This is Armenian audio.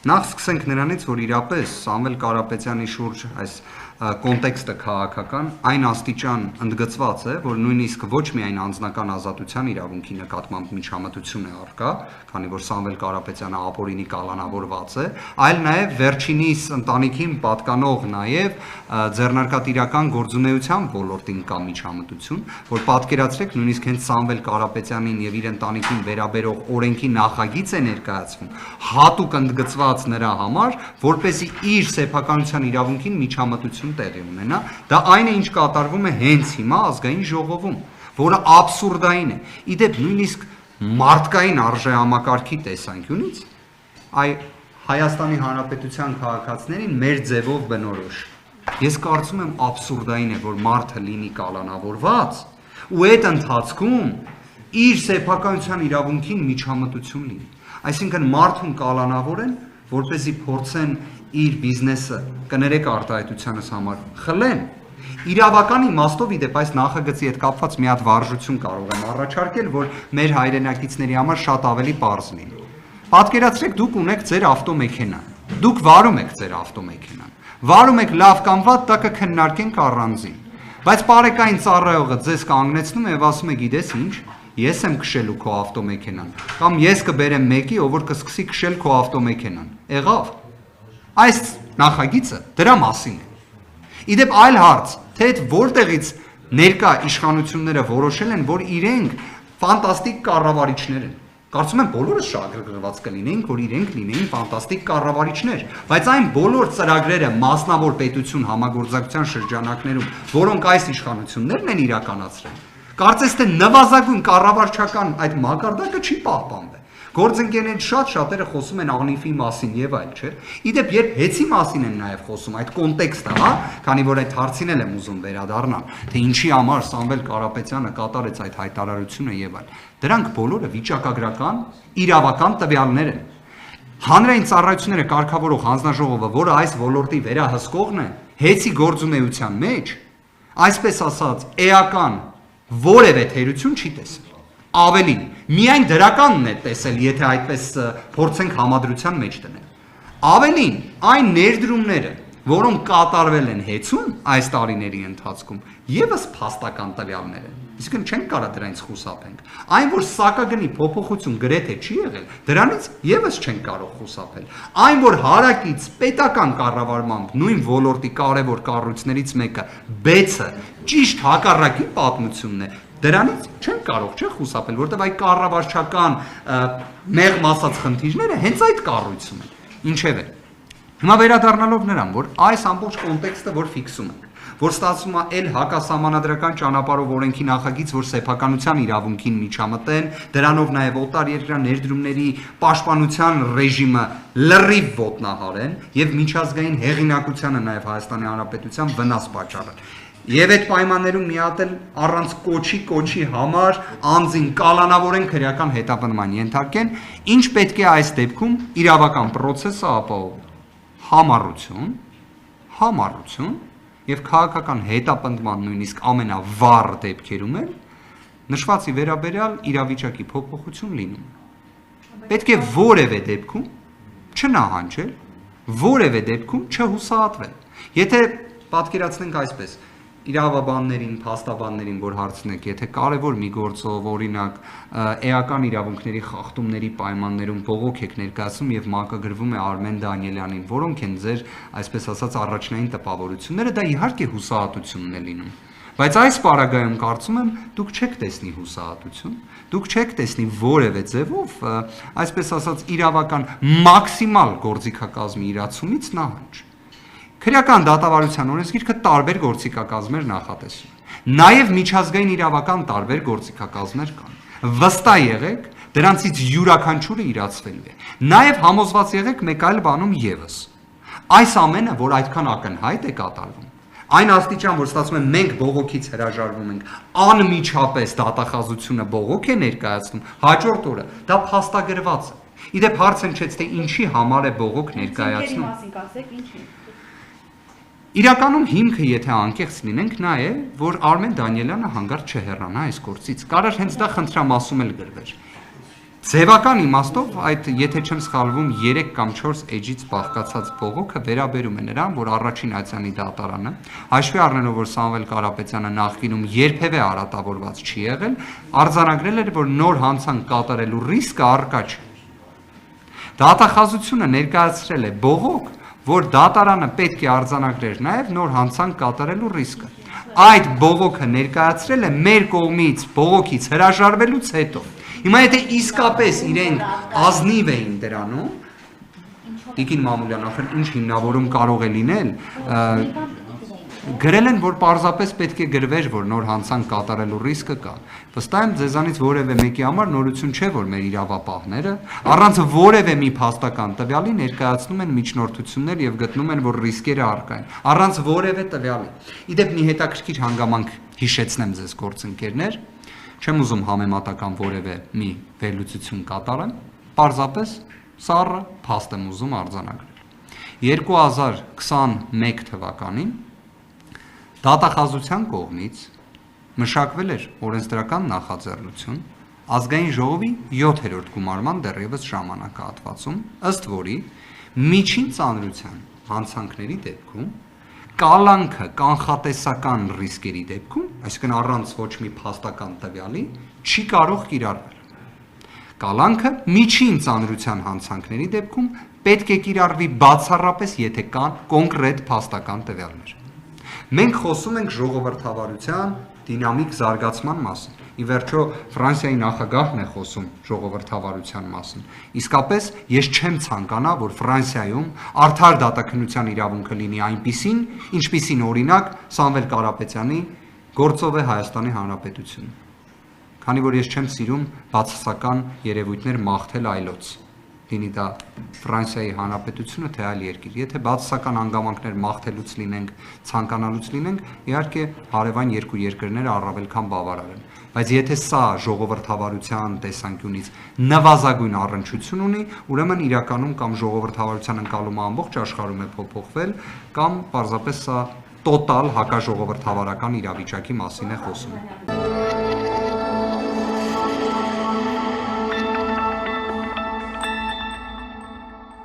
Նախ սկսենք նրանից, որ իրապես Սամվել Կարապետյանի շուրջ այս կոնտեքստը քաղաքական այն աստիճան ընդգծված է, որ նույնիսկ ոչ միայն անձնական ազատության իրավունքի նկատմամբ միջամտություն է առկա, քանի որ Սամվել Կարապետյանը ապօրինի կալանավորված է, այլ նաև վերջինիս ընտանիքին պատկանող նաև ձեռնարկատիրական գործունեության ոլորտին կա միջամտություն, որ պատկերացրեք նույնիսկ հենց Սամվել Կարապետյանին եւ իր ընտանիքին վերաբերող օրենքի նախագիծ է ներկայացվում, հատուկ ընդգծված նրա համար, որպեսզի իր սեփականության իրավունքին միջամտություն տեղի ունենա, դա այն է, ինչ կատարվում է հենց հիմա ազգային ժողովում, որը աբսուրդային է։ Իդեպ նույնիսկ մարդկային արժեհամակարգի տեսանկյունից Հայաստանի Հանրապետության քաղաքացիներին մեր ձևով բնորոշ։ Ես կարծում եմ աբսուրդային է, որ մարդը լինի կալանավորված ու այդ ընթացքում իր սեփականության իրավունքին միջամտություն լինի։ Այսինքն մարդուն կալանավորեն, որպեսզի փորձեն իր բիզնեսը կներեք արտահայտությանս համար խլեն։ Իրավական իմաստով իդեպ այս նախագծի հետ կապված մի հատ վարժություն կարող եմ առաջարկել, որ մեր հայրենակիցների համար շատ ավելի պարզ լինի։ Պատկերացրեք, դուք ունեք ձեր ավտոմեքենան։ Դուք վարում եք ձեր ավտոմեքենան։ Վարում եք լավ կամ վատ, դա կքննարկենք առանձին։ Բայց բարեկային ծառայողը ձեզ կանգնեցնում է եւ ասում է, գիտես ինչ, ես եմ քշելու քո ավտոմեքենան, կամ ես կբերեմ մեկի, ով որ կսկսի քշել քո ավտոմեքենան։ Եղավ։ Այս նախագիծը դրա մասին է։ Իդեպ այլ հարց, թե այդ որտեղից ներկա իշխանությունները որոշել են, որ իրենք ֆանտաստիկ կառավարիչներ են։ Կարծում եմ բոլորս շահագրգռված կլինենք, որ իրենք լինեին ֆանտաստիկ կառավարիչներ, բայց այն բոլոր ծրագրերը մասնավոր պետություն համագործակցության շրջանակներում, որոնք այս իշխանություններն են իրականացրել, կարծես թե նվազագույն կառավարչական այդ մակարդակը չի պահպանվել։ Գործընկերներից շատերը խոսում են աղնիֆի մասին եւ այլ, չէ՞։ Իդեպ երբ հեծի մասին են նաեւ խոսում, այդ կոնտեքստը, հա, քանի որ այդ հարցին էլ եմ ուզում վերադառնալ, թե ինչի համար Սամվել Կարապետյանը կատարեց այդ հայտարարությունը եւ այլ։ Դրանք բոլորը վիճակագրական, իրավական տվյալներ են։ Հանրային ծառայությունները կարգավորող հանձնաժողովը, որը այս ոլորտի վերահսկողն է, հեծի գործունեության մեջ, այսպես ասած, էական որևէ թերություն չի տեսել։ Ավելին, միայն դրականն է տեսել, եթե այդպես փորձենք համադրության մեջ դնել։ Ավելին, այն ներդրումները, որոնք կատարվել են հեծում այս տարիների ընթացքում, եւս փաստական տվյալներ են։ Իսկ չենք կարող դրանից խուսափենք։ Այն, որ սակագնի փոփոխություն գրեթե չի եղել, դրանից եւս չենք կարող խուսափել։ Այն, որ հարակից պետական կառավարմամբ նույն ոլորտի կարևոր կառույցներից մեկը բեցը ճիշտ հակառակի պատմությունն է, դրանից չենք կարող չէ խուսափել, որտեղ այդ կառավարչական մեղմ ասած խնդիրները հենց այդ կառույցում են։ Ինչևէ, հիմա վերադառնալով նրան, որ այս ամբողջ կոնտեքստը որ ֆիքսում ենք, որ ստացվում է էլ հակասահմանադրական ճանապարհով օրենքի նախագիծ, որ սեփականության իրավունքին միջամտեն, դրանով նաև օտար երկրյա ներդրումների պաշտպանության ռեժիմը լրիվ ոտնահարեն եւ միջազգային հեղինակությանը նաև Հայաստանի Հանրապետության վնաս պատճառեն։ Եվ այդ պայմաններում մի հատ էլ առանց կոչի համար անձին կալանավորեն քրեական հետապնդման ենթարկեն, ինչ պետք է այս դեպքում իրավական process-ը ապահովում։ Համառություն եւ քաղաքական հետապնդման նույնիսկ ամենավառ դեպքերում էլ նշվածի վերաբերյալ իրավիճակի փոփոխություն լինում։ Պետք է որևէ դեպքում չնահանջել, որևէ դեպքում չհուսահատվել։ Եթե պատկերացնենք այսպես, իրավաբաններին, փաստաբաններին, որ հարցնեք, եթե կարևոր մի գործով, օրինակ, էական իրավունքների խախտումների պայմաններում բողոք եք ներկայացնում եւ մակագրվում է Արմեն Դանիելյանին, որոնք են ձեր, այսպես ասած, առաջնային տպավորությունները, դա իհարկե հուսահատությունն է լինում։ Բայց այս պարագայում կարծում եմ, դուք չեք տեսնի հուսահատություն, դուք չեք տեսնի որևէ ձևով, այսպես ասած, իրավական մաքսիմալ գործիքակազմի իրացումից նահանջ։ Քրեական դատավարության օրենսգիրքը տարբեր գործիքակազմեր նախատեսում է։ Նաև միջազգային իրավական տարբեր գործիքակազմեր կան։ Վստահ եղեք, դրանցից յուրաքանչյուրը իրացվելու է։ Նաև համոզված եղեք մեկ այլ բանում եւս։ Այս ամենը, որ այդքան ակնհայտ է կատարվում, այն աստիճան, որ ստացվում է մենք բողոքից հրաժարվում ենք, անմիջապես դատախազությունը բողոք է ներկայացնում, հաջորդ օրը դա փաստագրված է։ Իդեպ հարց հնչեց, թե ինչի համար է բողոք ներկայացնում։ Իրականում հիմքը, եթե անկեղծ լինենք, նա է, որ Արմեն Դանիելյանը հանգարտ չհեռանա այս գործից։ Կարար հենց դա խնդրամասում էլ գրվեր։ Ձևական իմաստով այդ եթե չեմ սխալվում 3 կամ 4 էջից բաղկացած բողոքը վերաբերում է նրան, որ առաջին Ացյանի դատարանը, հաշվի առնելով, որ Սամվել Կարապետյանը նախկինում երբևէ արատավորված չի եղել, արձանագրել էր, որ նոր հանցանք կատարելու ռիսկը առկա չէ։ Դատախազությունը ներկայացրել է բողոք, որ դատարանը պետք է արձանագրեր նաև նոր հանցանք կատարելու ռիսկը։ Այդ բողոքը ներկայացրել է մեր կողմից բողոքից հրաժարվելուց հետո։ Հիմա եթե իսկապես իրենք ազնիվ էին դրանում, Տիկին Մամուլյան, ախր ինչ հիմնավորում կարող է լինել, գրել են, որ պարզապես պետք է գրվեր, որ նոր հանցանք կատարելու ռիսկը կա։ Վստահ եմ ձեզանից որևէ մեկի համար նորություն չէ, որ մեր իրավապահները առանց որևէ մի փաստական տվյալի ներկայացնում են միջնորդություններ եւ գտնում են, որ ռիսկերը առկա են, առանց որևէ տվյալի։ Իդեպ մի հետաքրքիր հանգամանք հիշեցնեմ ձեզ գործընկերներ, չեմ ուզում համեմատական որևէ մի վերլուծություն կատարեմ, պարզապես սառը փաստ եմ ուզում արձանագրել։ 2021 թվականին դատախազության կողմից մշակվել էր օրենսդրական նախաձեռնություն ազգային ժողովի 7-րդ գումարման դեռևս ժամանակահատվածում, ըստ որի միջին ծանրության հանցանքների դեպքում կալանքը կանխատեսական ռիսկերի դեպքում, այսինքն առանց ոչ մի փաստական տվյալի, չի կարող կիրառվել։ Կալանքը միջին ծանրության հանցանքների դեպքում պետք է կիրառվի բացառապես, եթե կան կոնկրետ փաստական տվյալներ։ Մենք խոսում ենք ժողովրդավարության դինամիկ զարգացման մասին։ Ի վերջո Ֆրանսիայի նախագահն է խոսում ժողովրդավարության մասին։ Իսկապես ես չեմ ցանկանա, որ Ֆրանսիայում արդար դատաքննության իրավունքը լինի այնպիսին, ինչպիսին օրինակ Սամվել Կարապետյանի գործով է Հայաստանի Հանրապետությունը։ Քանի որ ես չեմ սիրում բացասական երևույթներ մաղթել այլոց։ Լինի դա Ֆրանսիայի Հանրապետությունը, թե այլ երկիր։ Եթե բացասական հանգամանքներ մաղթելուց լինենք, ցանկանալուց լինենք, իհարկե հարևան երկու երկրները առավել քան բավարար են։ Բայց եթե սա ժողովրդավարության տեսանկյունից նվազագույն առնչություն ունի, ուրեմն իրականում կամ ժողովրդավարության ընկալումը ամբողջ աշխարհում է փոփոխվել, կամ պարզապես սա տոտալ հակաժողովրդավարական իրավիճակի մասին է խոսում։